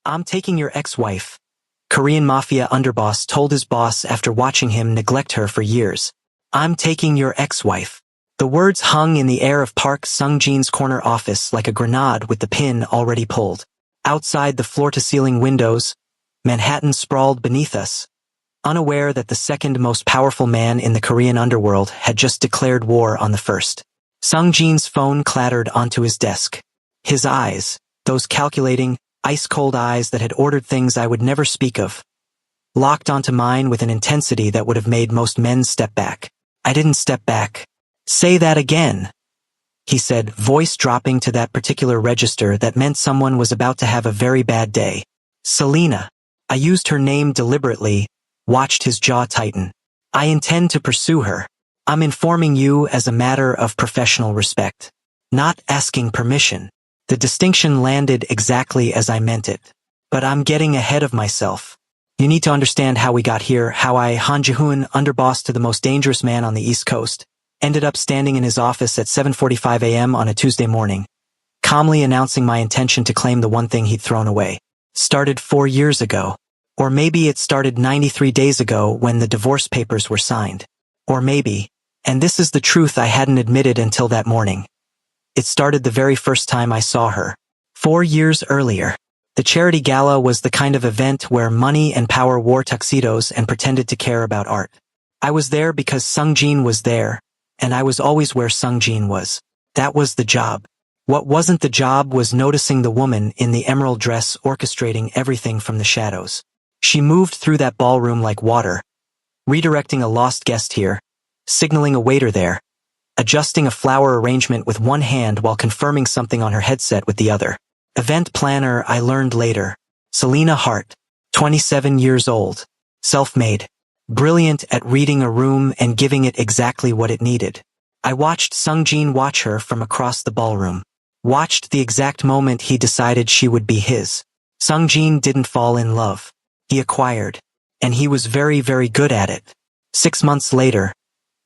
I'm taking your ex-wife. Korean Mafia underboss told his boss after watching him neglect her for years. I'm taking your ex-wife. The words hung in the air of Park Sung-jin's corner office like a grenade with the pin already pulled. Outside the floor-to-ceiling windows, Manhattan sprawled beneath us, unaware that the second most powerful man in the Korean underworld had just declared war on the first. Sung-jin's phone clattered onto his desk. His eyes, those calculating, ice-cold eyes that had ordered things I would never speak of, locked onto mine with an intensity that would have made most men step back. I didn't step back. Say that again, he said, voice dropping to that particular register that meant someone was about to have a very bad day. Selena. I used her name deliberately, watched his jaw tighten. I intend to pursue her. I'm informing you as a matter of professional respect. Not asking permission. The distinction landed exactly as I meant it. But I'm getting ahead of myself. You need to understand how we got here, how I, Han Ji-hoon, underboss to the most dangerous man on the East Coast, ended up standing in his office at 7:45 a.m. on a Tuesday morning, calmly announcing my intention to claim the one thing he'd thrown away. Started 4 years ago. Or maybe it started 93 days ago when the divorce papers were signed. Or maybe, and this is the truth I hadn't admitted until that morning, it started the very first time I saw her. 4 years earlier. The charity gala was the kind of event where money and power wore tuxedos and pretended to care about art. I was there because Sung-jin was there, and I was always where Sung-jin was. That was the job. What wasn't the job was noticing the woman in the emerald dress orchestrating everything from the shadows. She moved through that ballroom like water, redirecting a lost guest here, signaling a waiter there, adjusting a flower arrangement with one hand while confirming something on her headset with the other. Event planner, I learned later. Selena Hart, 27 years old, self-made, brilliant at reading a room and giving it exactly what it needed. I watched Sung-jin watch her from across the ballroom. Watched the exact moment he decided she would be his. Sung-jin didn't fall in love. He acquired. And he was very, very good at it. 6 months later,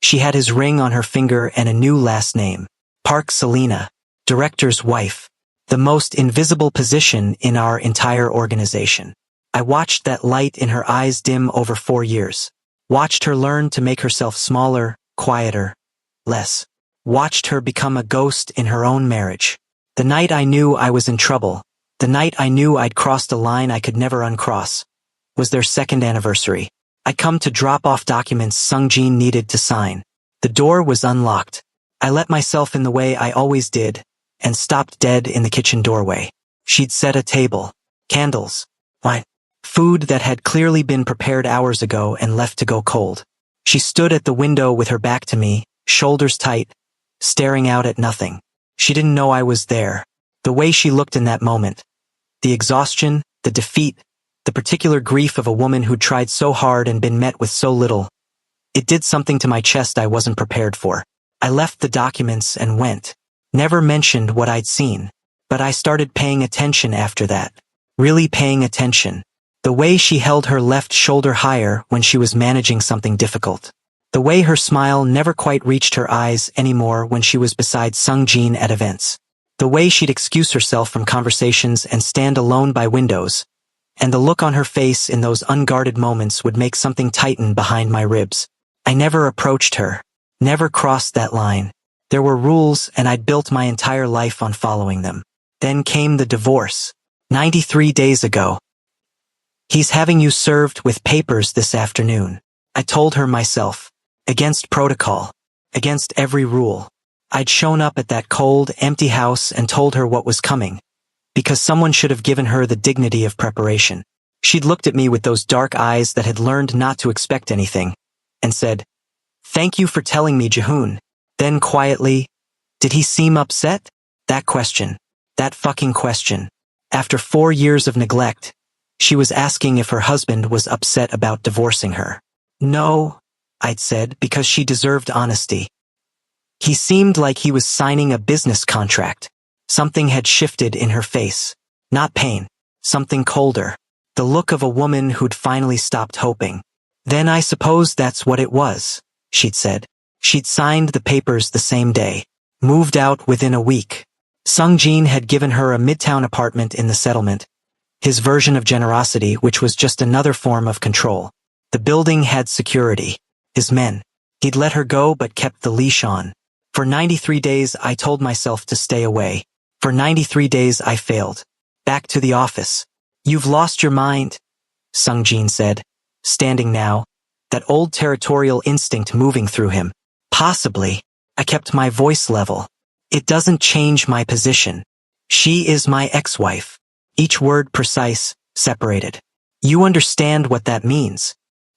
she had his ring on her finger and a new last name. Park Selena, director's wife. The most invisible position in our entire organization. I watched that light in her eyes dim over 4 years. Watched her learn to make herself smaller, quieter, less. Watched her become a ghost in her own marriage. The night I knew I was in trouble, the night I knew I'd crossed a line I could never uncross, was their second anniversary. I'd come to drop off documents Sung-jin needed to sign. The door was unlocked. I let myself in the way I always did, and stopped dead in the kitchen doorway. She'd set a table, candles, wine, food that had clearly been prepared hours ago and left to go cold. She stood at the window with her back to me, shoulders tight, staring out at nothing. She didn't know I was there. The way she looked in that moment, the exhaustion, the defeat, the particular grief of a woman who'd tried so hard and been met with so little, it did something to my chest I wasn't prepared for. I left the documents and went. Never mentioned what I'd seen, but I started paying attention after that. Really paying attention. The way she held her left shoulder higher when she was managing something difficult. The way her smile never quite reached her eyes anymore when she was beside Sung-jin at events. The way she'd excuse herself from conversations and stand alone by windows. And the look on her face in those unguarded moments would make something tighten behind my ribs. I never approached her. Never crossed that line. There were rules and I'd built my entire life on following them. Then came the divorce. 93 days ago. He's having you served with papers this afternoon. I told her myself. Against protocol. Against every rule. I'd shown up at that cold, empty house and told her what was coming. Because someone should have given her the dignity of preparation. She'd looked at me with those dark eyes that had learned not to expect anything. And said, "Thank you for telling me, Ji-hoon." Then quietly, "Did he seem upset?" That question. That fucking question. After 4 years of neglect, she was asking if her husband was upset about divorcing her. "No," I'd said, because she deserved honesty. He seemed like he was signing a business contract. Something had shifted in her face. Not pain. Something colder. The look of a woman who'd finally stopped hoping. "Then I suppose that's what it was," she'd said. She'd signed the papers the same day. Moved out within a week. Sung-jin had given her a midtown apartment in the settlement. His version of generosity, which was just another form of control. The building had security. His men. He'd let her go but kept the leash on. For 93 days I told myself to stay away. For 93 days I failed. Back to the office. You've lost your mind, Sung Jin said, standing now, that old territorial instinct moving through him. Possibly. I kept my voice level. It doesn't change my position. She is my ex-wife. Each word precise, separated. You understand what that means.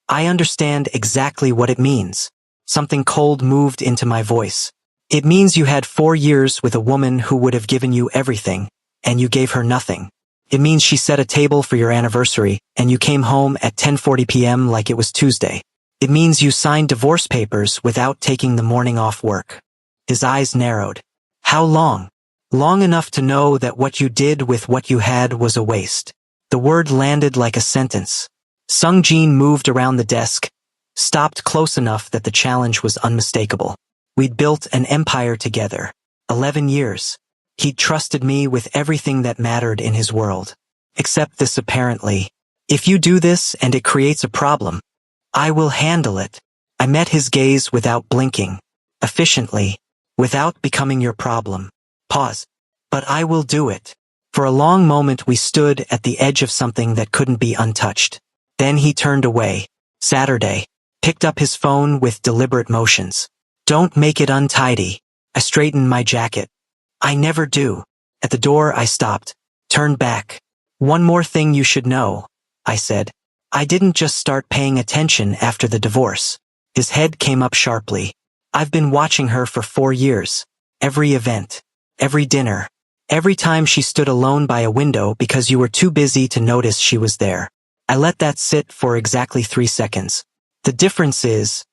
I understand exactly what it means. Something cold moved into my voice. It means you had 4 years with a woman who would have given you everything, and you gave her nothing. It means she set a table for your anniversary, and you came home at 10:40 p.m. like it was Tuesday. It means you signed divorce papers without taking the morning off work. His eyes narrowed. How long? Long enough to know that what you did with what you had was a waste. The word landed like a sentence. Sung Jin moved around the desk, stopped close enough that the challenge was unmistakable. We'd built an empire together. 11 years. He'd trusted me with everything that mattered in his world. Except this apparently. If you do this and it creates a problem, I will handle it. I met his gaze without blinking. Efficiently. Without becoming your problem. Pause. But I will do it. For a long moment we stood at the edge of something that couldn't be untouched. Then he turned away. Saturday. Picked up his phone with deliberate motions. Don't make it untidy. I straightened my jacket. I never do. At the door I stopped. Turned back. One more thing you should know, I said. I didn't just start paying attention after the divorce. His head came up sharply. I've been watching her for 4 years. Every event. Every dinner. Every time she stood alone by a window because you were too busy to notice she was there. I let that sit for exactly 3 seconds. The difference is,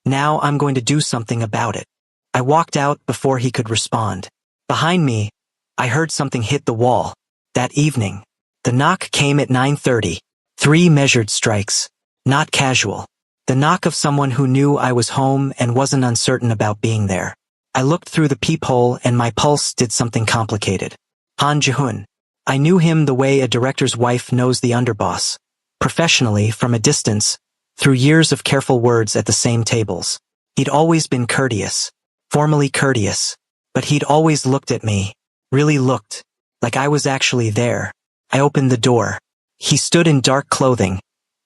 now I'm going to do something about it. I walked out before he could respond. Behind me, I heard something hit the wall. That evening, the knock came at 9:30. 3 measured strikes. Not casual. The knock of someone who knew I was home and wasn't uncertain about being there. I looked through the peephole and my pulse did something complicated. Han Ji-hoon. I knew him the way a director's wife knows the underboss. Professionally, from a distance, through years of careful words at the same tables. He'd always been courteous. Formally courteous. But he'd always looked at me. Really looked. Like I was actually there. I opened the door. He stood in dark clothing.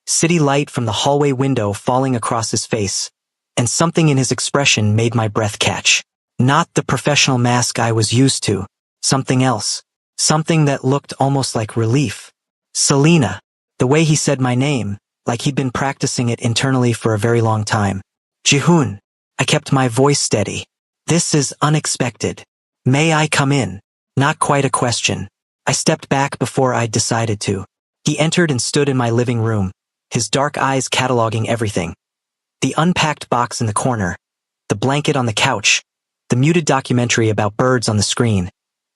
City light from the hallway window falling across his face. And something in his expression made my breath catch. Not the professional mask I was used to. Something else. Something that looked almost like relief. Selena. The way he said my name, like he'd been practicing it internally for a very long time. Ji-hoon. I kept my voice steady. This is unexpected. May I come in? Not quite a question. I stepped back before I'd decided to. He entered and stood in my living room, his dark eyes cataloging everything. The unpacked box in the corner, the blanket on the couch, the muted documentary about birds on the screen,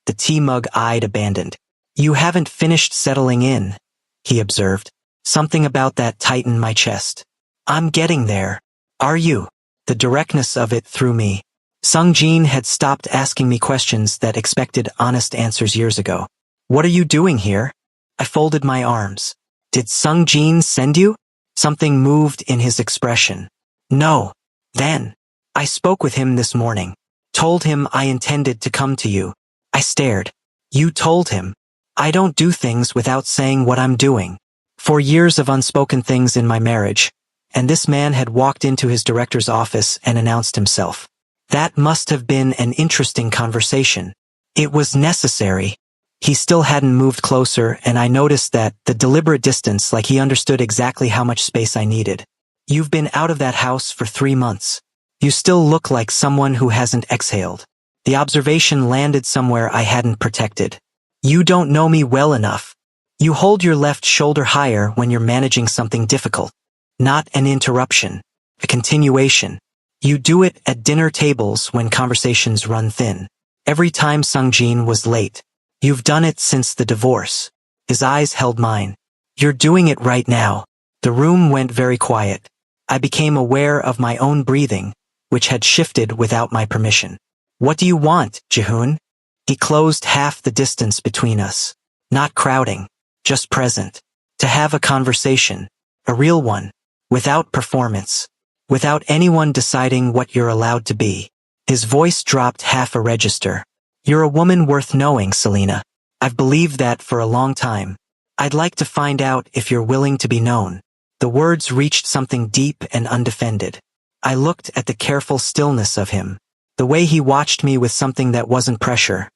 the tea mug eyed abandoned. You haven't finished settling in, he observed. Something about that tightened my chest. I'm getting there. Are you? The directness of it threw me. Sung Jin had stopped asking me questions that expected honest answers years ago. What are you doing here? I folded my arms. Did Sung Jin send you? Something moved in his expression. No. Then. I spoke with him this morning. Told him I intended to come to you. I stared. You told him. I don't do things without saying what I'm doing. 4 years of unspoken things in my marriage, and this man had walked into his director's office and announced himself. That must have been an interesting conversation. It was necessary. He still hadn't moved closer, and I noticed that, the deliberate distance, like he understood exactly how much space I needed. You've been out of that house for 3 months. You still look like someone who hasn't exhaled. The observation landed somewhere I hadn't protected. You don't know me well enough. You hold your left shoulder higher when you're managing something difficult. Not an interruption. A continuation. You do it at dinner tables when conversations run thin. Every time Sung Jin was late. You've done it since the divorce. His eyes held mine. You're doing it right now. The room went very quiet. I became aware of my own breathing, which had shifted without my permission. What do you want, Ji-hoon? He closed half the distance between us. Not crowding. just present. To have a conversation, a real one, without performance, without anyone deciding what you're allowed to be. His voice dropped half a register. You're a woman worth knowing, Selena. I've believed that for a long time. I'd like to find out if you're willing to be known. The words reached something deep and undefended. I looked at the careful stillness of him, the way he watched me with something that wasn't pressure,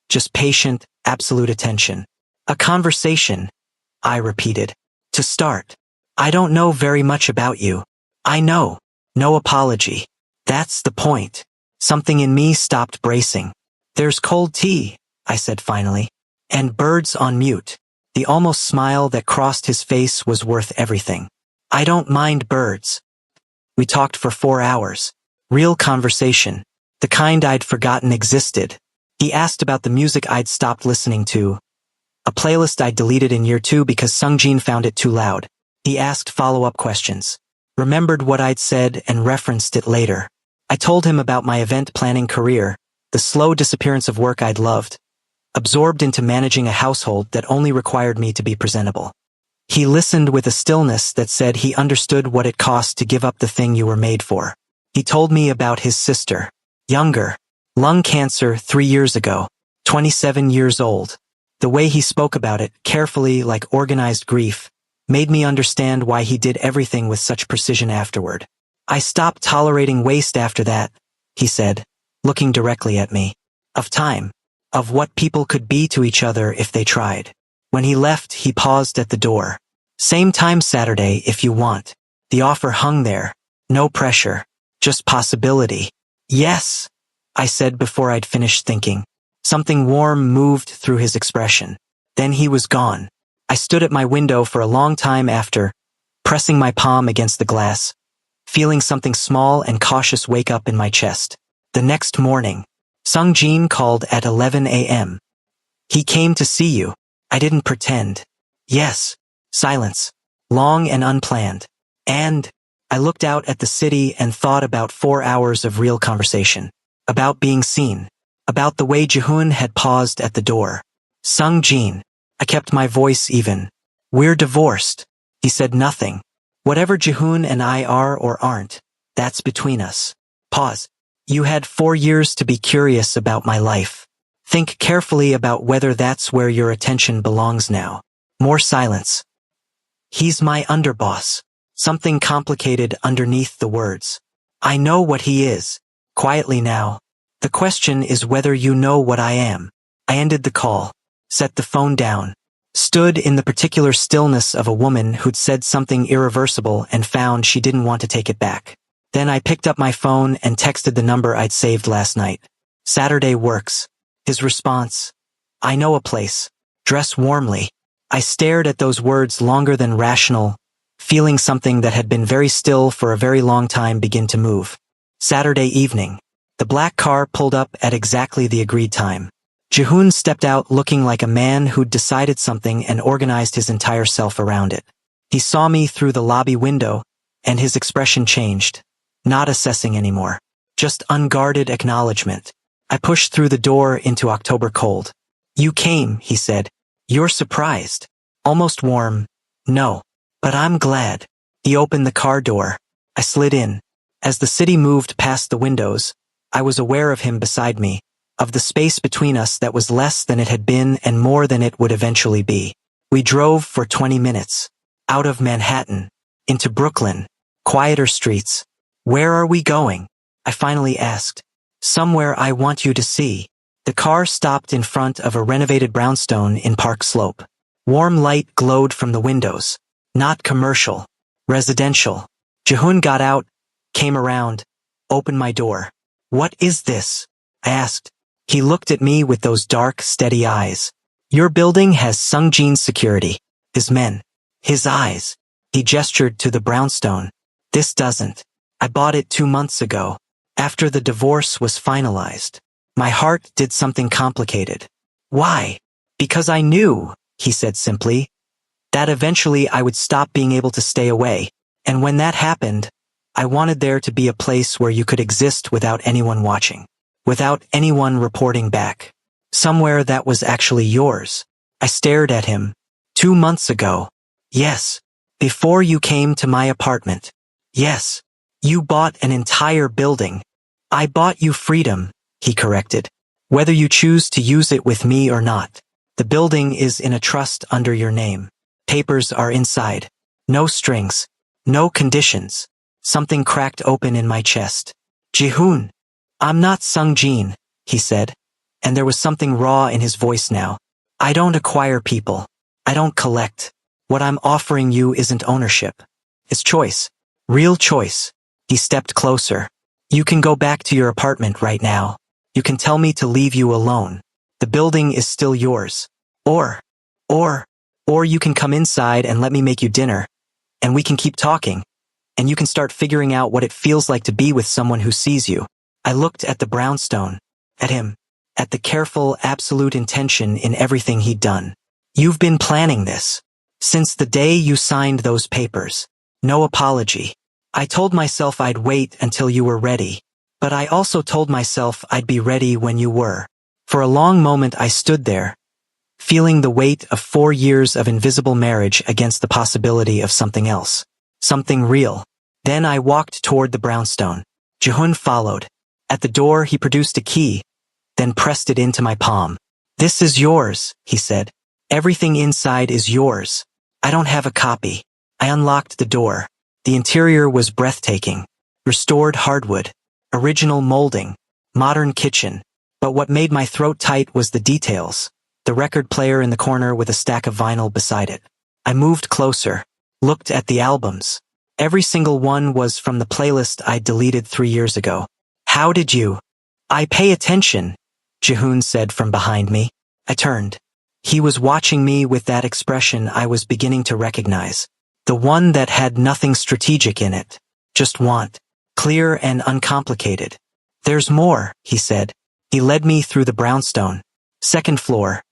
just patient, absolute attention. A conversation, I repeated. To start. I don't know very much about you. I know. No apology. That's the point. Something in me stopped bracing. There's cold tea, I said finally. And birds on mute. The almost smile that crossed his face was worth everything. I don't mind birds. We talked for 4 hours. Real conversation. The kind I'd forgotten existed. He asked about the music I'd stopped listening to. A playlist I'd deleted in year 2 because Sungjin found it too loud. He asked follow-up questions. Remembered what I'd said and referenced it later. I told him about my event planning career, the slow disappearance of work I'd loved, absorbed into managing a household that only required me to be presentable. He listened with a stillness that said he understood what it cost to give up the thing you were made for. He told me about his sister, younger, lung cancer 3 years ago, 27 years old. The way he spoke about it, carefully like organized grief, made me understand why he did everything with such precision afterward. I stopped tolerating waste after that, he said, looking directly at me. Of time. Of what people could be to each other if they tried. When he left, he paused at the door. Same time Saturday if you want. The offer hung there. No pressure. Just possibility. Yes, I said before I'd finished thinking. Something warm moved through his expression. Then he was gone. I stood at my window for a long time after, pressing my palm against the glass, feeling something small and cautious wake up in my chest. The next morning, Sungjin called at 11 a.m. He came to see you. I didn't pretend. Yes. Silence. Long and unplanned. And I looked out at the city and thought about 4 hours of real conversation. About being seen. About the way Jihoon had paused at the door. Sungjin. I kept my voice even. We're divorced. He said nothing. Whatever Jihoon and I are or aren't, that's between us. Pause. You had 4 years to be curious about my life. Think carefully about whether that's where your attention belongs now. More silence. He's my underboss. Something complicated underneath the words. I know what he is. Quietly now. The question is whether you know what I am. I ended the call. Set the phone down. Stood in the particular stillness of a woman who'd said something irreversible and found she didn't want to take it back. Then I picked up my phone and texted the number I'd saved last night. Saturday works. His response. I know a place. Dress warmly. I stared at those words longer than rational, feeling something that had been very still for a very long time begin to move. Saturday evening. The black car pulled up at exactly the agreed time. Jihoon stepped out looking like a man who'd decided something and organized his entire self around it. He saw me through the lobby window, and his expression changed. Not assessing anymore. Just unguarded acknowledgement. I pushed through the door into October cold. You came, he said. You're surprised. Almost warm. No. But I'm glad. He opened the car door. I slid in. As the city moved past the windows, I was aware of him beside me, of the space between us that was less than it had been and more than it would eventually be. We drove for 20 minutes. Out of Manhattan. Into Brooklyn. Quieter streets. Where are we going? I finally asked. Somewhere I want you to see. The car stopped in front of a renovated brownstone in Park Slope. Warm light glowed from the windows. Not commercial. Residential. Jihoon got out, came around, opened my door. What is this? I asked. He looked at me with those dark, steady eyes. Your building has Sungjin's security. His men. His eyes. He gestured to the brownstone. This doesn't. I bought it 2 months ago. After the divorce was finalized. My heart did something complicated. Why? Because I knew, he said simply, that eventually I would stop being able to stay away. And when that happened, I wanted there to be a place where you could exist without anyone watching. Without anyone reporting back. Somewhere that was actually yours. I stared at him. 2 months ago. Yes. Before you came to my apartment. Yes. You bought an entire building. I bought you freedom, he corrected. Whether you choose to use it with me or not. The building is in a trust under your name. Papers are inside. No strings. No conditions. Something cracked open in my chest. Jihoon. I'm not Sung Jin, he said. And there was something raw in his voice now. I don't acquire people. I don't collect. What I'm offering you isn't ownership. It's choice. Real choice. He stepped closer. You can go back to your apartment right now. You can tell me to leave you alone. The building is still yours. Or you can come inside and let me make you dinner. And we can keep talking. And you can start figuring out what it feels like to be with someone who sees you. I looked at the brownstone. At him. At the careful, absolute intention in everything he'd done. You've been planning this. Since the day you signed those papers. No apology. I told myself I'd wait until you were ready. But I also told myself I'd be ready when you were. For a long moment I stood there, feeling the weight of 4 years of invisible marriage against the possibility of something else. Something real. Then I walked toward the brownstone. Jihoon followed. At the door he produced a key, then pressed it into my palm. This is yours, he said. Everything inside is yours. I don't have a copy. I unlocked the door. The interior was breathtaking. Restored hardwood. Original molding. Modern kitchen. But what made my throat tight was the details. The record player in the corner with a stack of vinyl beside it. I moved closer. Looked at the albums. Every single one was from the playlist I'd deleted 3 years ago. How did you? I pay attention, Jihoon said from behind me. I turned. He was watching me with that expression I was beginning to recognize. The one that had nothing strategic in it. Just want. Clear and uncomplicated. There's more, he said. He led me through the brownstone. Second floor.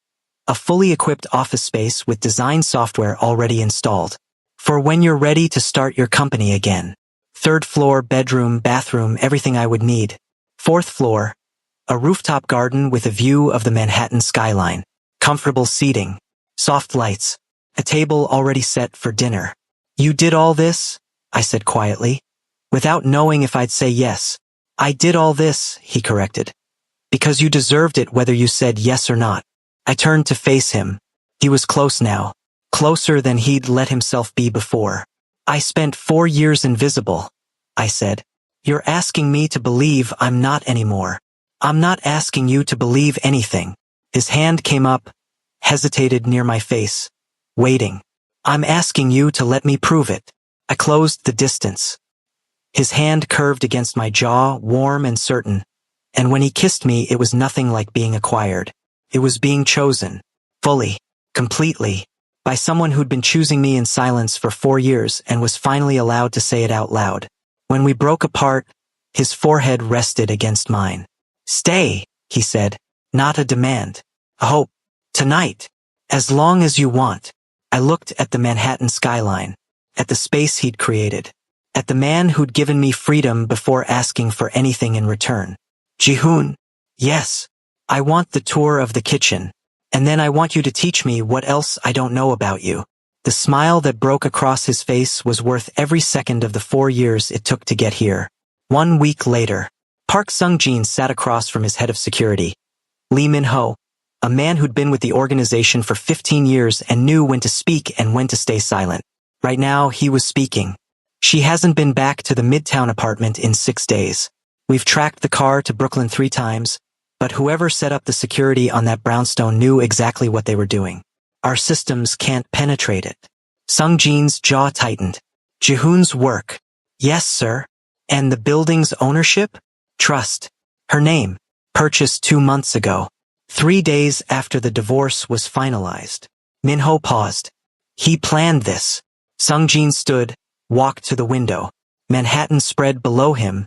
A fully equipped office space with design software already installed. For when you're ready to start your company again. Third floor, bedroom, bathroom, everything I would need. Fourth floor. A rooftop garden with a view of the Manhattan skyline. Comfortable seating. Soft lights. A table already set for dinner. You did all this? I said quietly. Without knowing if I'd say yes. I did all this, he corrected. Because you deserved it whether you said yes or not. I turned to face him. He was close now. Closer than he'd let himself be before. I spent 4 years invisible, I said. You're asking me to believe I'm not anymore. I'm not asking you to believe anything. His hand came up, hesitated near my face. Waiting. I'm asking you to let me prove it. I closed the distance. His hand curved against my jaw, warm and certain. And when he kissed me, it was nothing like being acquired. It was being chosen. Fully. Completely. By someone who'd been choosing me in silence for 4 years and was finally allowed to say it out loud. When we broke apart, his forehead rested against mine. Stay, he said. Not a demand. A hope. Tonight. As long as you want. I looked at the Manhattan skyline. At the space he'd created. At the man who'd given me freedom before asking for anything in return. Jihoon. Yes. I want the tour of the kitchen. And then I want you to teach me what else I don't know about you. The smile that broke across his face was worth every second of the 4 years it took to get here. 1 week later, Park Sung-jin sat across from his head of security, Lee Min-ho, a man who'd been with the organization for 15 years and knew when to speak and when to stay silent. Right now, he was speaking. She hasn't been back to the Midtown apartment in 6 days. We've tracked the car to Brooklyn 3 times, but whoever set up the security on that brownstone knew exactly what they were doing. Our systems can't penetrate it. Sung-jin's jaw tightened. Jihoon's work. Yes, sir. And the building's ownership? Trust. Her name. Purchased 2 months ago. 3 days after the divorce was finalized. Min-ho paused. He planned this. Sung-jin stood, walked to the window. Manhattan spread below him,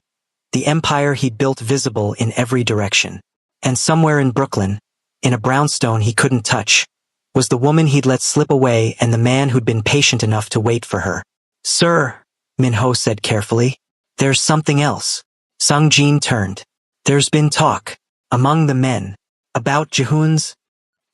the empire he'd built visible in every direction. And somewhere in Brooklyn, in a brownstone he couldn't touch, was the woman he'd let slip away and the man who'd been patient enough to wait for her. Sir, Min-ho said carefully, there's something else. Sung-jin turned. There's been talk, among the men, about Jihoon's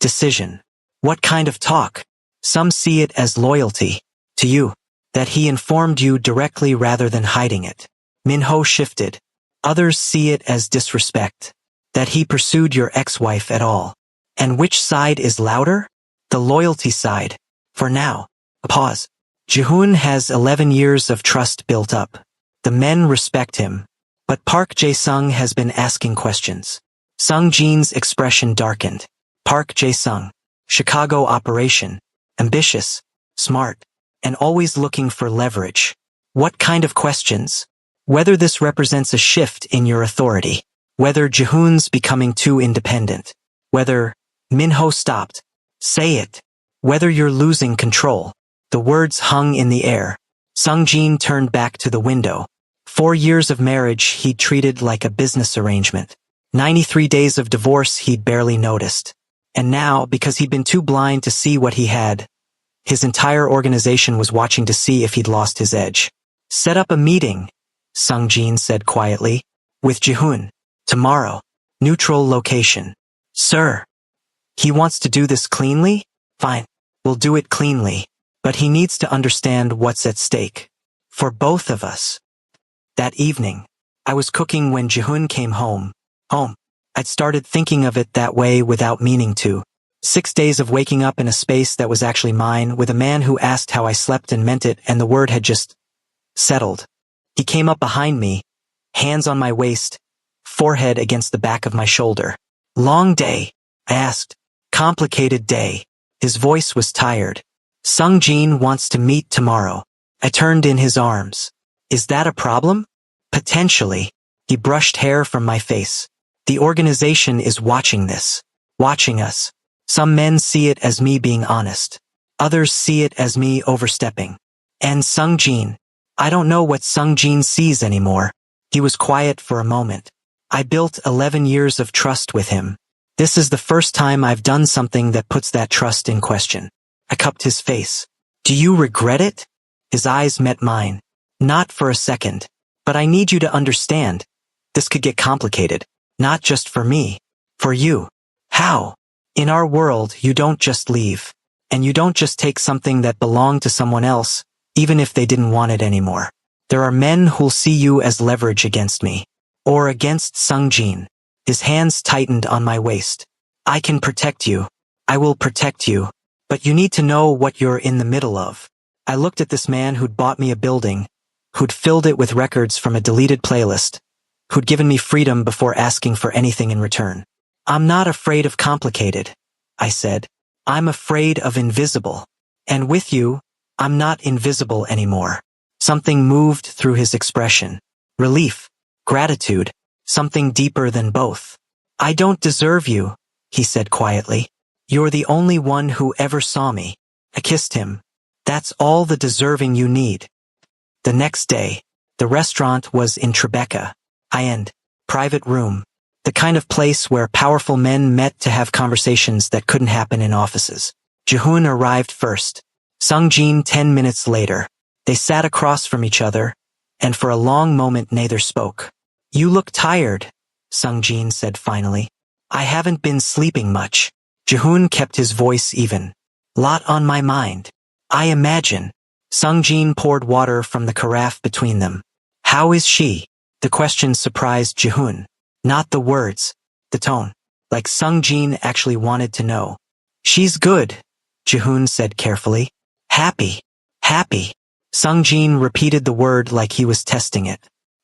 decision. What kind of talk? Some see it as loyalty to you, that he informed you directly rather than hiding it. Minho shifted. Others see it as disrespect, that he pursued your ex-wife at all. And which side is louder? The loyalty side. For now. A pause. Jihoon has 11 years of trust built up. The men respect him. But Park Jae-sung has been asking questions. Sung Jin's expression darkened. Park Jae-sung. Chicago operation. Ambitious. Smart. And always looking for leverage. What kind of questions? Whether this represents a shift in your authority. Whether Jihoon's becoming too independent. Whether Minho stopped. Say it. Whether you're losing control. The words hung in the air. Sung Jin turned back to the window. 4 years of marriage he'd treated like a business arrangement. 93 days of divorce he'd barely noticed. And now, because he'd been too blind to see what he had, his entire organization was watching to see if he'd lost his edge. Set up a meeting, Sung Jin said quietly. With Jihoon. Tomorrow. Neutral location. Sir. He wants to do this cleanly? Fine. We'll do it cleanly. But he needs to understand what's at stake. For both of us. That evening, I was cooking when Jihoon came home. I'd started thinking of it that way without meaning to. 6 days of waking up in a space that was actually mine with a man who asked how I slept and meant it, and the word had just settled. He came up behind me, hands on my waist, forehead against the back of my shoulder. Long day, I asked. Complicated day. His voice was tired. Sung Jin wants to meet tomorrow. I turned in his arms. Is that a problem? Potentially. He brushed hair from my face. The organization is watching this. Watching us. Some men see it as me being honest. Others see it as me overstepping. And Sung Jin. I don't know what Sung Jin sees anymore. He was quiet for a moment. I built 11 years of trust with him. This is the first time I've done something that puts that trust in question. I cupped his face. Do you regret it? His eyes met mine. Not for a second. But I need you to understand. This could get complicated. Not just for me. For you. How? In our world, you don't just leave. And you don't just take something that belonged to someone else, even if they didn't want it anymore. There are men who'll see you as leverage against me. Or against Sung Jin. His hands tightened on my waist. I can protect you. I will protect you. But you need to know what you're in the middle of. I looked at this man who'd bought me a building, who'd filled it with records from a deleted playlist, who'd given me freedom before asking for anything in return. I'm not afraid of complicated, I said. I'm afraid of invisible. And with you, I'm not invisible anymore. Something moved through his expression. Relief. Gratitude. Something deeper than both. I don't deserve you, he said quietly. You're the only one who ever saw me. I kissed him. That's all the deserving you need. The next day, the restaurant was in Tribeca. High-end. Private room. The kind of place where powerful men met to have conversations that couldn't happen in offices. Jihoon arrived first. Sung Jin 10 minutes later. They sat across from each other, and for a long moment neither spoke. You look tired, Sung Jin said finally. I haven't been sleeping much. Jihoon kept his voice even. Lot on my mind. I imagine. Sung Jin poured water from the carafe between them. How is she? The question surprised Jihoon. Not the words. The tone. Like Sung Jin actually wanted to know. She's good, Jihoon said carefully. Happy. Happy. Sung Jin repeated the word like he was testing it.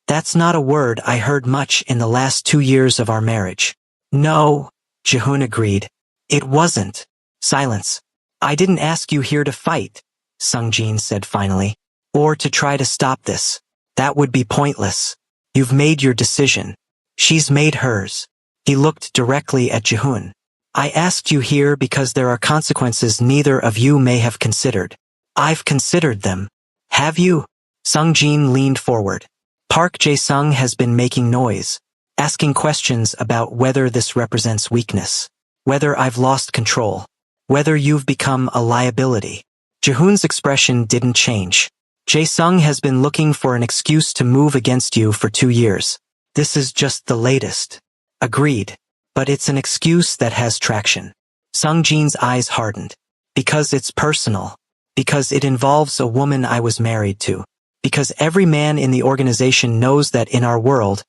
That's not a word I heard much in the last 2 years of our marriage. No, Jihoon agreed. It wasn't. Silence. I didn't ask you here to fight, Sung Jin said finally. Or to try to stop this. That would be pointless. You've made your decision. She's made hers. He looked directly at Jihoon. I asked you here because there are consequences neither of you may have considered. I've considered them. Have you? Sung Jin leaned forward. Park Jae-sung has been making noise, asking questions about whether this represents weakness, whether I've lost control, whether you've become a liability. Jihoon's expression didn't change. Jae-sung has been looking for an excuse to move against you for 2 years. This is just the latest. Agreed. But it's an excuse that has traction. Sung Jin's eyes hardened. Because it's personal. Because it involves a woman I was married to. Because every man in the organization knows that in our world,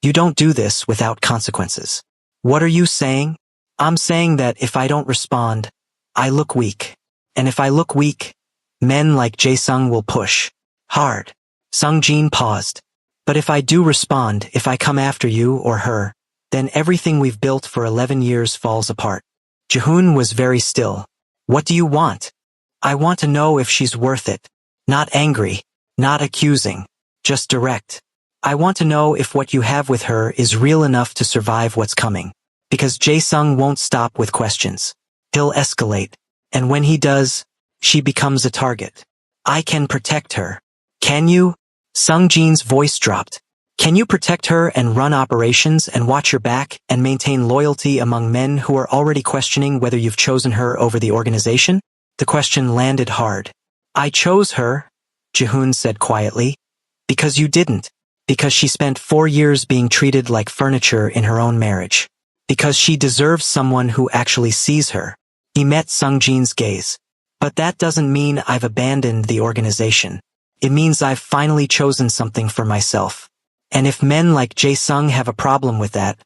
you don't do this without consequences. What are you saying? I'm saying that if I don't respond, I look weak. And if I look weak, men like Jae-sung will push. Hard. Sung-jin paused. But if I do respond, if I come after you or her, then everything we've built for 11 years falls apart. Jihoon was very still. What do you want? I want to know if she's worth it. Not angry. Not accusing. Just direct. I want to know if what you have with her is real enough to survive what's coming. Because Jae-sung won't stop with questions. He'll escalate. And when he does, she becomes a target. I can protect her. Can you? Sung-jin's voice dropped. Can you protect her and run operations and watch your back and maintain loyalty among men who are already questioning whether you've chosen her over the organization? The question landed hard. I chose her, Jihoon said quietly. Because you didn't. Because she spent 4 years being treated like furniture in her own marriage. Because she deserves someone who actually sees her. He met Sung-jin's gaze. But that doesn't mean I've abandoned the organization. It means I've finally chosen something for myself. And if men like Jae-sung have a problem with that,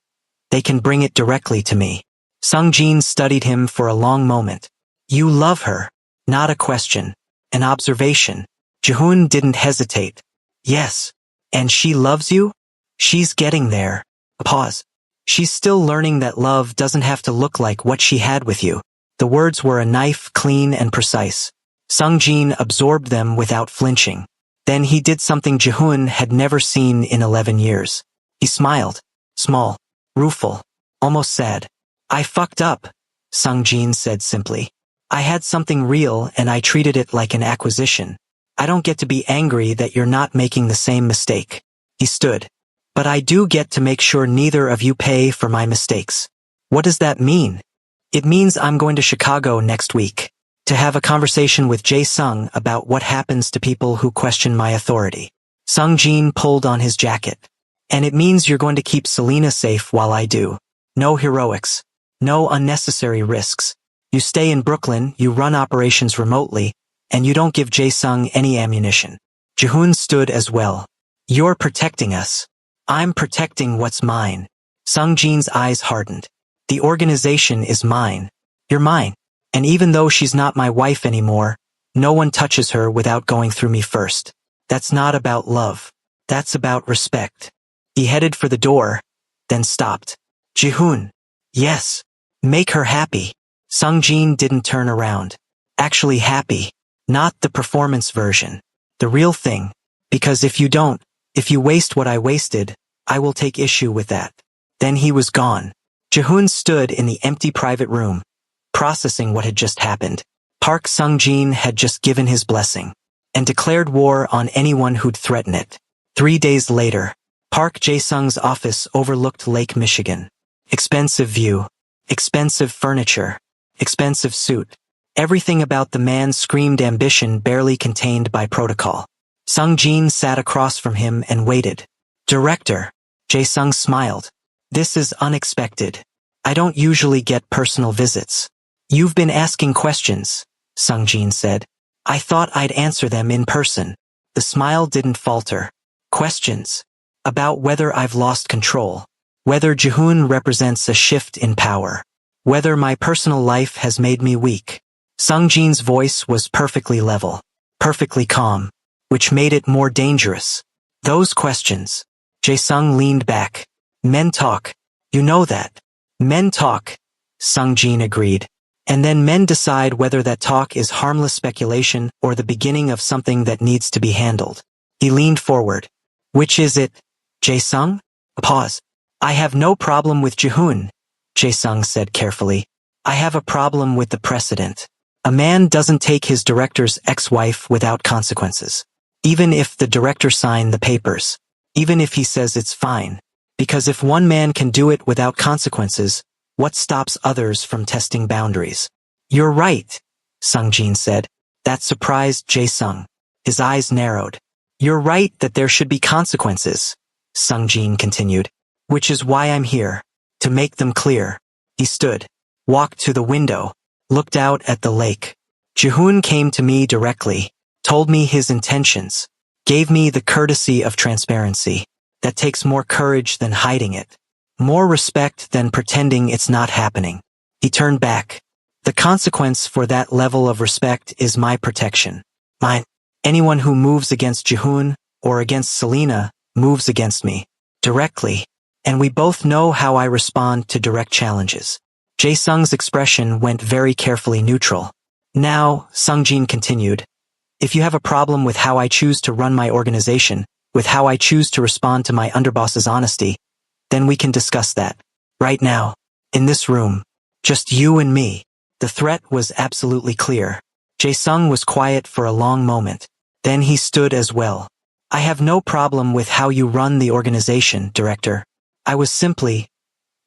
they can bring it directly to me. Sung-jin studied him for a long moment. You love her. Not a question. An observation. Jihoon didn't hesitate. Yes. And she loves you? She's getting there. A pause. She's still learning that love doesn't have to look like what she had with you. The words were a knife, clean and precise. Sung-jin absorbed them without flinching. Then he did something Jihoon had never seen in 11 years. He smiled. Small. Rueful. Almost sad. I fucked up, Sung-jin said simply. I had something real and I treated it like an acquisition. I don't get to be angry that you're not making the same mistake. He stood. But I do get to make sure neither of you pay for my mistakes. What does that mean? It means I'm going to Chicago next week. To have a conversation with Jae-sung about what happens to people who question my authority. Sung-jin pulled on his jacket. And it means you're going to keep Selena safe while I do. No heroics. No unnecessary risks. You stay in Brooklyn, you run operations remotely, and you don't give Jae-sung any ammunition. Jihoon stood as well. You're protecting us. I'm protecting what's mine. Sung-jin's eyes hardened. The organization is mine. You're mine. And even though she's not my wife anymore, no one touches her without going through me first. That's not about love. That's about respect. He headed for the door, then stopped. Jihoon. Yes. Make her happy. Sung-jin didn't turn around. Actually happy. Not the performance version. The real thing. Because if you don't, if you waste what I wasted, I will take issue with that. Then he was gone. Jihoon stood in the empty private room, processing what had just happened. Park Sung-jin had just given his blessing and declared war on anyone who'd threaten it. 3 days later, Park Jae-sung's office overlooked Lake Michigan. Expensive view, expensive furniture, expensive suit. Everything about the man screamed ambition barely contained by protocol. Sung-jin sat across from him and waited. Director. Jae-sung smiled. This is unexpected. I don't usually get personal visits. You've been asking questions, Sung-jin said. I thought I'd answer them in person. The smile didn't falter. Questions. About whether I've lost control. Whether Jihoon represents a shift in power. Whether my personal life has made me weak. Sung-jin's voice was perfectly level. Perfectly calm. Which made it more dangerous. Those questions. Jae-sung leaned back. Men talk. You know that. Men talk. Sung-jin agreed. And then men decide whether that talk is harmless speculation or the beginning of something that needs to be handled. He leaned forward. Which is it? Jae-sung? A pause. I have no problem with Jihoon, Jae-sung said carefully. I have a problem with the precedent. A man doesn't take his director's ex-wife without consequences. Even if the director signed the papers. Even if he says it's fine. Because if one man can do it without consequences, what stops others from testing boundaries? You're right, Sung-jin said. That surprised Jae-sung. His eyes narrowed. You're right that there should be consequences, Sung-jin continued. Which is why I'm here. To make them clear. He stood. Walked to the window. Looked out at the lake. Jihoon came to me directly, told me his intentions, gave me the courtesy of transparency. That takes more courage than hiding it. More respect than pretending it's not happening. He turned back. The consequence for that level of respect is my protection. Mine. Anyone who moves against Jihoon, or against Selena, moves against me. Directly. And we both know how I respond to direct challenges. Jae-sung's expression went very carefully neutral. Now, Sungjin continued, if you have a problem with how I choose to run my organization, with how I choose to respond to my underboss's honesty, then we can discuss that. Right now. In this room. Just you and me. The threat was absolutely clear. Jae-sung was quiet for a long moment. Then he stood as well. I have no problem with how you run the organization, Director. I was simply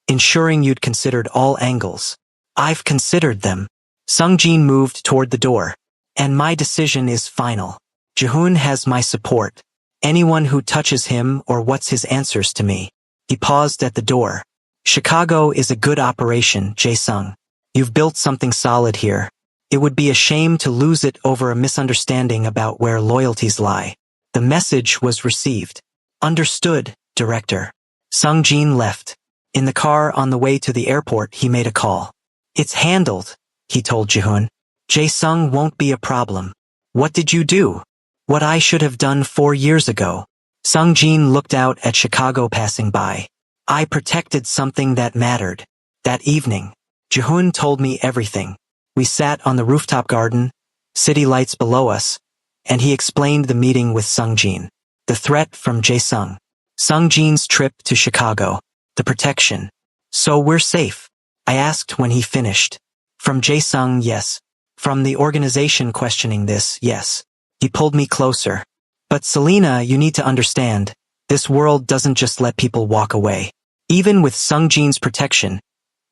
ensuring you'd considered all angles. I've considered them. Sungjin moved toward the door. And my decision is final. Jihoon has my support. Anyone who touches him or what's his answers to me. He paused at the door. Chicago is a good operation, Jae-sung. You've built something solid here. It would be a shame to lose it over a misunderstanding about where loyalties lie. The message was received. Understood, Director. Sungjin left. In the car on the way to the airport, he made a call. It's handled, he told Jihoon. Jae-sung won't be a problem. What did you do? What I should have done 4 years ago. Sungjin looked out at Chicago passing by. I protected something that mattered. That evening, Jihoon told me everything. We sat on the rooftop garden, city lights below us, and he explained the meeting with Sungjin. The threat from Jae-sung. Sungjin's trip to Chicago. The protection. So we're safe? I asked when he finished. From Jae-sung, yes. From the organization questioning this, yes. He pulled me closer. But Selena, you need to understand, this world doesn't just let people walk away. Even with Sungjin's protection,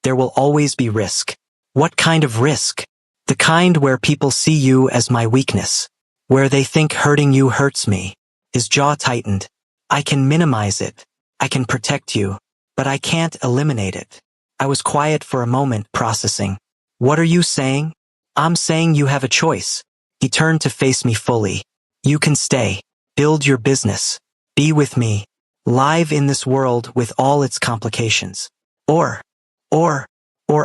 there will always be risk. What kind of risk? The kind where people see you as my weakness. Where they think hurting you hurts me. His jaw tightened. I can minimize it. I can protect you. But I can't eliminate it. I was quiet for a moment, processing. What are you saying? I'm saying you have a choice. He turned to face me fully. You can stay. Build your business. Be with me. Live in this world with all its complications. Or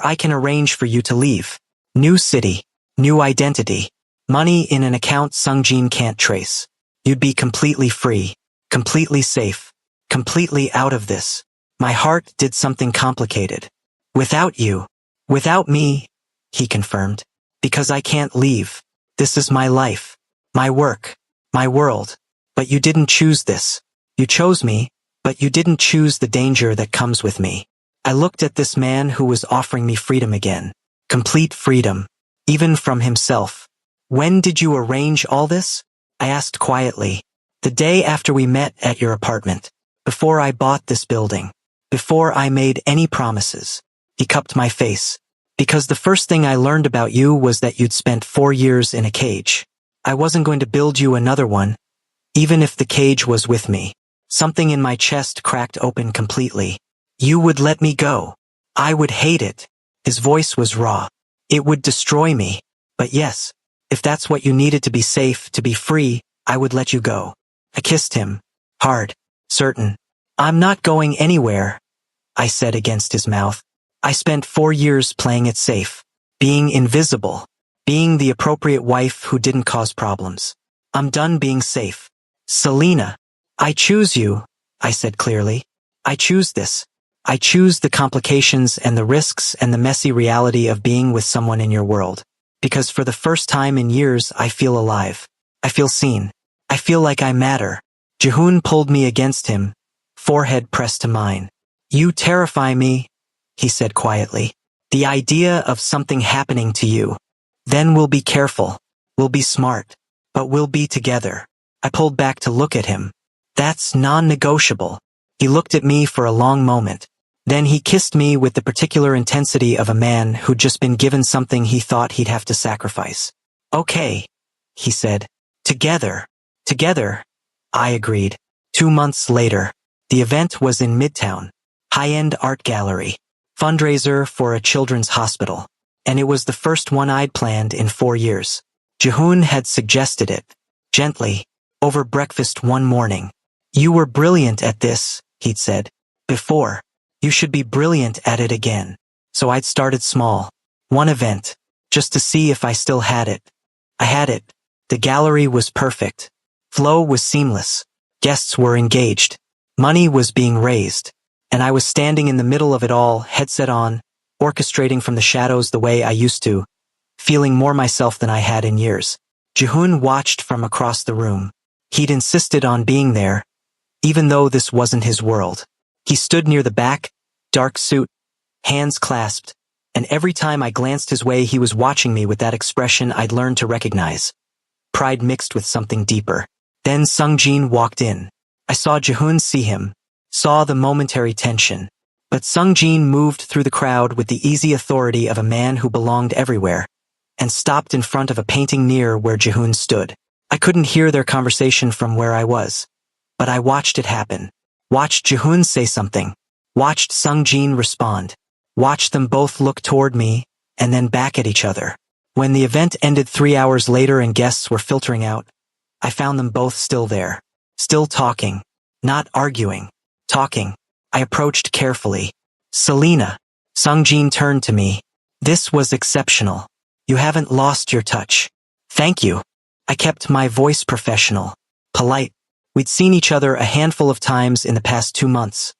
I can arrange for you to leave. New city. New identity. Money in an account Sungjin can't trace. You'd be completely free. Completely safe. Completely out of this. My heart did something complicated. Without you. Without me, he confirmed. Because I can't leave. This is my life. My work. My world. But you didn't choose this. You chose me, but you didn't choose the danger that comes with me. I looked at this man who was offering me freedom again. Complete freedom. Even from himself. When did you arrange all this? I asked quietly. The day after we met at your apartment. Before I bought this building. Before I made any promises. He cupped my face. Because the first thing I learned about you was that you'd spent 4 years in a cage. I wasn't going to build you another one. Even if the cage was with me. Something in my chest cracked open completely. You would let me go. I would hate it. His voice was raw. It would destroy me. But yes, if that's what you needed to be safe, to be free, I would let you go. I kissed him. Hard. Certain. I'm not going anywhere, I said against his mouth. I spent 4 years playing it safe. Being invisible. Being the appropriate wife who didn't cause problems. I'm done being safe. Selena. I choose you, I said clearly. I choose this. I choose the complications and the risks and the messy reality of being with someone in your world. Because for the first time in years, I feel alive. I feel seen. I feel like I matter. Jihoon pulled me against him, forehead pressed to mine. You terrify me, he said quietly. The idea of something happening to you. Then we'll be careful. We'll be smart. But we'll be together. I pulled back to look at him. That's non-negotiable. He looked at me for a long moment. Then he kissed me with the particular intensity of a man who'd just been given something he thought he'd have to sacrifice. Okay, he said. Together. Together. I agreed. 2 months later. The event was in Midtown. High-end art gallery. Fundraiser for a children's hospital. And it was the first one I'd planned in 4 years. Jihoon had suggested it, gently, over breakfast one morning. You were brilliant at this, he'd said. Before. You should be brilliant at it again. So I'd started small. One event. Just to see if I still had it. I had it. The gallery was perfect. Flow was seamless. Guests were engaged. Money was being raised. And I was standing in the middle of it all, headset on, orchestrating from the shadows the way I used to, feeling more myself than I had in years. Jihoon watched from across the room. He'd insisted on being there, even though this wasn't his world. He stood near the back, dark suit, hands clasped, and every time I glanced his way he was watching me with that expression I'd learned to recognize. Pride mixed with something deeper. Then Sungjin walked in. I saw Jihoon see him, saw the momentary tension. But Sungjin moved through the crowd with the easy authority of a man who belonged everywhere, and stopped in front of a painting near where Jihoon stood. I couldn't hear their conversation from where I was, but I watched it happen. Watched Jihoon say something. Watched Sungjin respond. Watched them both look toward me, and then back at each other. When the event ended 3 hours later and guests were filtering out, I found them both still there. Still talking. Not arguing. Talking. I approached carefully. Selena. Sungjin turned to me. This was exceptional. You haven't lost your touch. Thank you. I kept my voice professional. Polite. We'd seen each other a handful of times in the past 2 months.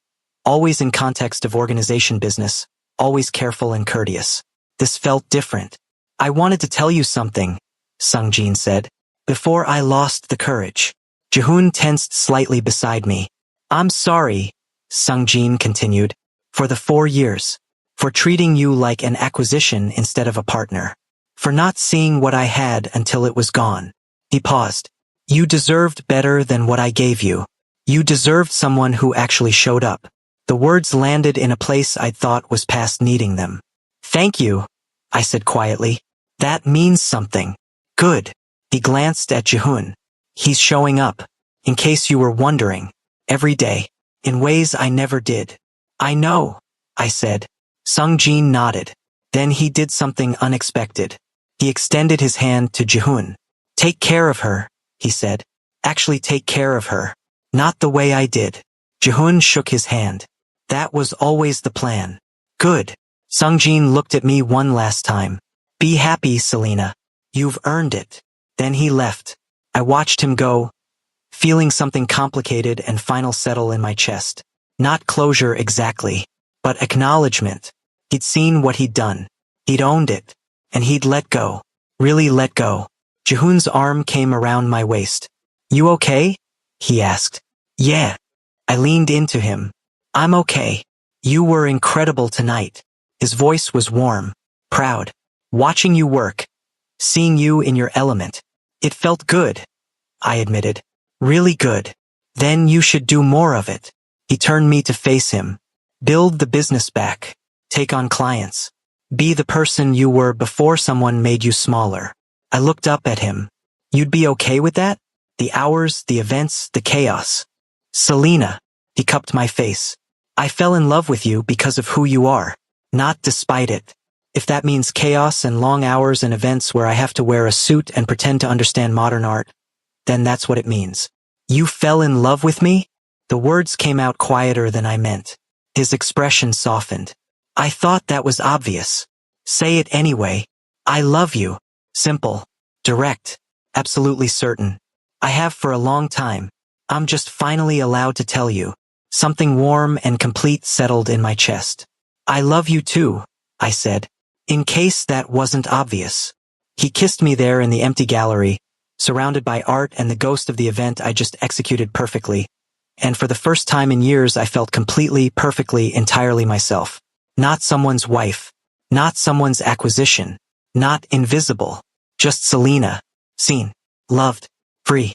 Always in context of organization business. Always careful and courteous. This felt different. I wanted to tell you something, Sungjin said, before I lost the courage. Jihoon tensed slightly beside me. I'm sorry, Sungjin continued, for the 4 years. For treating you like an acquisition instead of a partner. For not seeing what I had until it was gone. He paused. You deserved better than what I gave you. You deserved someone who actually showed up. The words landed in a place I thought was past needing them. Thank you, I said quietly. That means something. Good. He glanced at Jihoon. He's showing up, in case you were wondering, every day, in ways I never did. I know, I said. Sungjin nodded. Then he did something unexpected. He extended his hand to Jihoon. Take care of her, he said. Actually take care of her. Not the way I did. Jihoon shook his hand. That was always the plan. Good. Sungjin looked at me one last time. Be happy, Selena. You've earned it. Then he left. I watched him go, feeling something complicated and final settle in my chest. Not closure exactly, but acknowledgement. He'd seen what he'd done. He'd owned it. And he'd let go. Really let go. Jihoon's arm came around my waist. You okay? He asked. Yeah. I leaned into him. I'm okay. You were incredible tonight. His voice was warm, proud. Watching you work. Seeing you in your element. It felt good. I admitted. Really good. Then you should do more of it. He turned me to face him. Build the business back. Take on clients. Be the person you were before someone made you smaller. I looked up at him. You'd be okay with that? The hours, the events, the chaos. Selena. He cupped my face. I fell in love with you because of who you are. Not despite it. If that means chaos and long hours and events where I have to wear a suit and pretend to understand modern art, then that's what it means. You fell in love with me? The words came out quieter than I meant. His expression softened. I thought that was obvious. Say it anyway. I love you. Simple. Direct. Absolutely certain. I have for a long time. I'm just finally allowed to tell you. Something warm and complete settled in my chest. I love you too, I said. In case that wasn't obvious. He kissed me there in the empty gallery, surrounded by art and the ghost of the event I just executed perfectly. And for the first time in years I felt completely, perfectly, entirely myself. Not someone's wife. Not someone's acquisition. Not invisible. Just Selena. Seen. Loved. Free.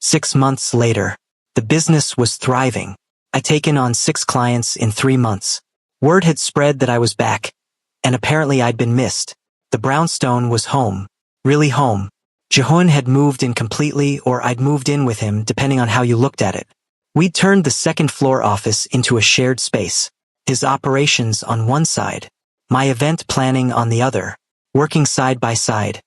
6 months later. The business was thriving. I'd taken on 6 clients in 3 months. Word had spread that I was back. And apparently I'd been missed. The brownstone was home. Really home. Jihoon had moved in completely or I'd moved in with him depending on how you looked at it. We'd turned the second floor office into a shared space. His operations on one side. My event planning on the other. Working side by side.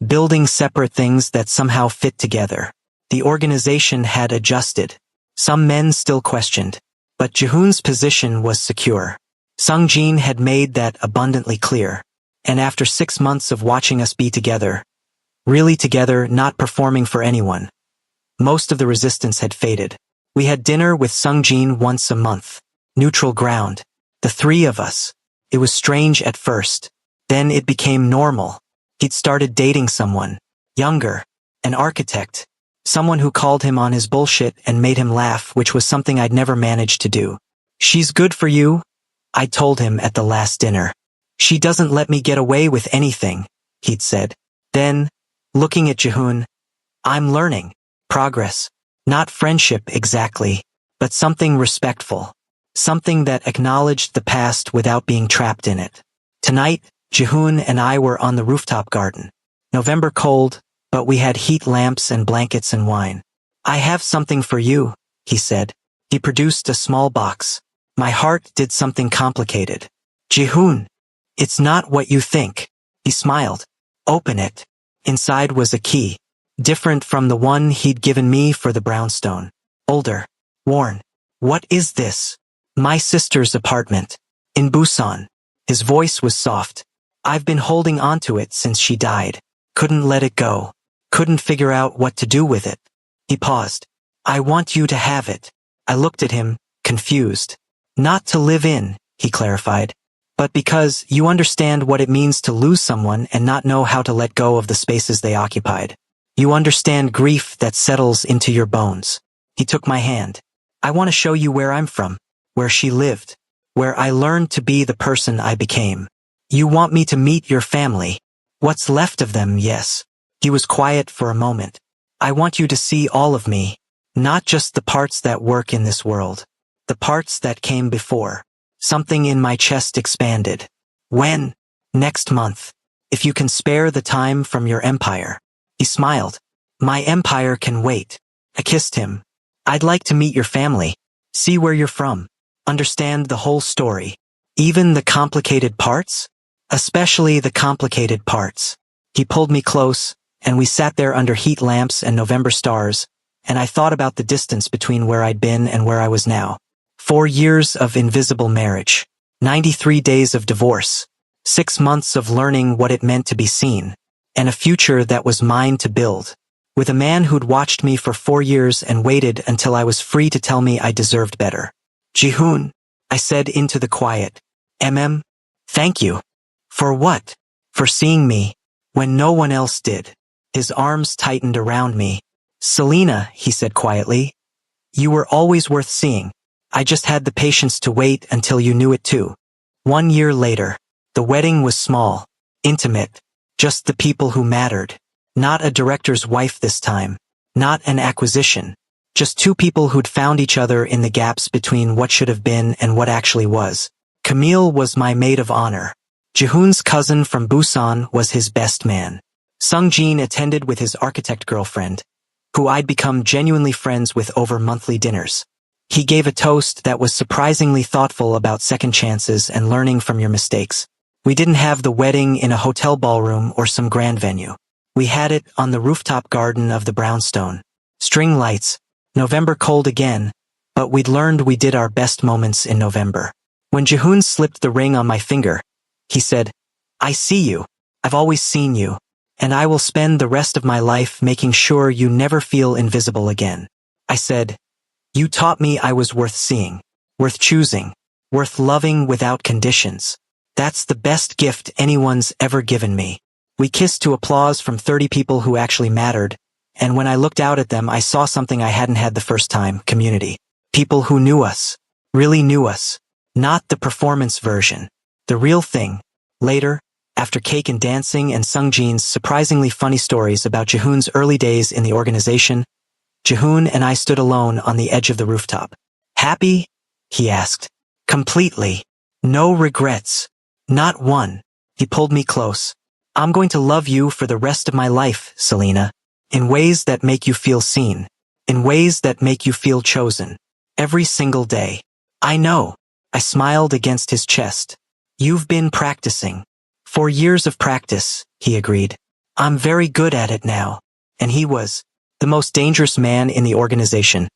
building separate things that somehow fit together. The organization had adjusted. Some men still questioned, but Jihoon's position was secure. Sungjin had made that abundantly clear. And after 6 months of watching us be together, really together, not performing for anyone, most of the resistance had faded. We had dinner with Sungjin once a month. Neutral ground. The three of us. It was strange at first. Then it became normal. He'd started dating someone. Younger. An architect. Someone who called him on his bullshit and made him laugh, which was something I'd never managed to do. "She's good for you," I told him at the last dinner. "She doesn't let me get away with anything," he'd said. Then, looking at Jihoon, "I'm learning. Progress. Not friendship exactly, but something respectful. Something that acknowledged the past without being trapped in it." Tonight, Jihoon and I were on the rooftop garden. November cold, but we had heat lamps and blankets and wine. "I have something for you," he said. He produced a small box. My heart did something complicated. "Jihoon, it's not what you think." He smiled. "Open it." Inside was a key. Different from the one he'd given me for the brownstone. Older. Worn. "What is this?" "My sister's apartment. In Busan." His voice was soft. "I've been holding onto it since she died. Couldn't let it go. Couldn't figure out what to do with it." He paused. "I want you to have it." I looked at him, confused. "Not to live in," he clarified, "but because you understand what it means to lose someone and not know how to let go of the spaces they occupied. You understand grief that settles into your bones." He took my hand. "I want to show you where I'm from, where she lived, where I learned to be the person I became. You want me to meet your family. What's left of them, yes." He was quiet for a moment. "I want you to see all of me, not just the parts that work in this world. The parts that came before." Something in my chest expanded. "When?" "Next month. If you can spare the time from your empire." He smiled. "My empire can wait." I kissed him. "I'd like to meet your family. See where you're from. Understand the whole story. Even the complicated parts? Especially the complicated parts." He pulled me close, and we sat there under heat lamps and November stars, and I thought about the distance between where I'd been and where I was now. 4 years of invisible marriage. 93 days of divorce. 6 months of learning what it meant to be seen. And a future that was mine to build. With a man who'd watched me for 4 years and waited until I was free to tell me I deserved better. "Jihoon," I said into the quiet. Thank you." "For what?" "For seeing me, when no one else did." His arms tightened around me. "Selena," he said quietly, "you were always worth seeing. I just had the patience to wait until you knew it too." 1 year later, the wedding was small, intimate, just the people who mattered. Not a director's wife this time. Not an acquisition. Just 2 people who'd found each other in the gaps between what should have been and what actually was. Camille was my maid of honor. Jihoon's cousin from Busan was his best man. Sungjin attended with his architect girlfriend, who I'd become genuinely friends with over monthly dinners. He gave a toast that was surprisingly thoughtful about second chances and learning from your mistakes. We didn't have the wedding in a hotel ballroom or some grand venue. We had it on the rooftop garden of the brownstone. String lights. November cold again, but we'd learned we did our best moments in November. When Jihoon slipped the ring on my finger, he said, "I see you. I've always seen you. And I will spend the rest of my life making sure you never feel invisible again." I said, "You taught me I was worth seeing, worth choosing, worth loving without conditions. That's the best gift anyone's ever given me." We kissed to applause from 30 people who actually mattered, and when I looked out at them I saw something I hadn't had the first time: community. People who knew us, really knew us. Not the performance version. The real thing. Later, after cake and dancing and Sungjin's surprisingly funny stories about Jihoon's early days in the organization, Jihoon and I stood alone on the edge of the rooftop. "Happy?" he asked. "Completely. No regrets. Not one." He pulled me close. "I'm going to love you for the rest of my life, Selena. In ways that make you feel seen. In ways that make you feel chosen. Every single day." "I know." I smiled against his chest. "You've been practicing." 4 years of practice," he agreed. I'm very good at it now. And he was the most dangerous man in the organization,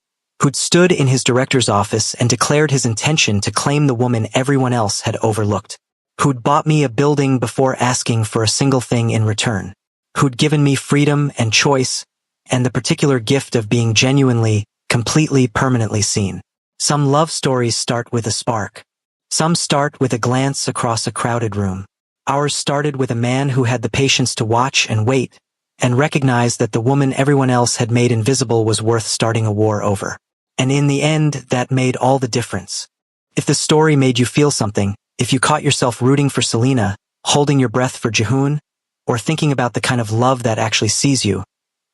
who'd stood in his director's office and declared his intention to claim the woman everyone else had overlooked, who'd bought me a building before asking for a single thing in return, who'd given me freedom and choice, and the particular gift of being genuinely, completely, permanently seen. Some love stories start with a spark. Some start with a glance across a crowded room. Ours started with a man who had the patience to watch and wait, and recognize that the woman everyone else had made invisible was worth starting a war over. And in the end, that made all the difference. If the story made you feel something, if you caught yourself rooting for Selena, holding your breath for Jihoon, or thinking about the kind of love that actually sees you,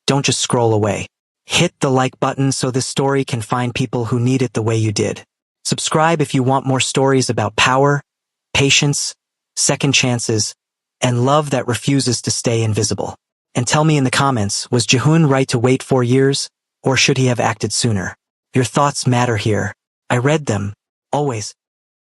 don't just scroll away. Hit the like button so this story can find people who need it the way you did. Subscribe if you want more stories about power, patience, second chances, and love that refuses to stay invisible. And tell me in the comments, was Jihoon right to wait 4 years, or should he have acted sooner? Your thoughts matter here. I read them. Always.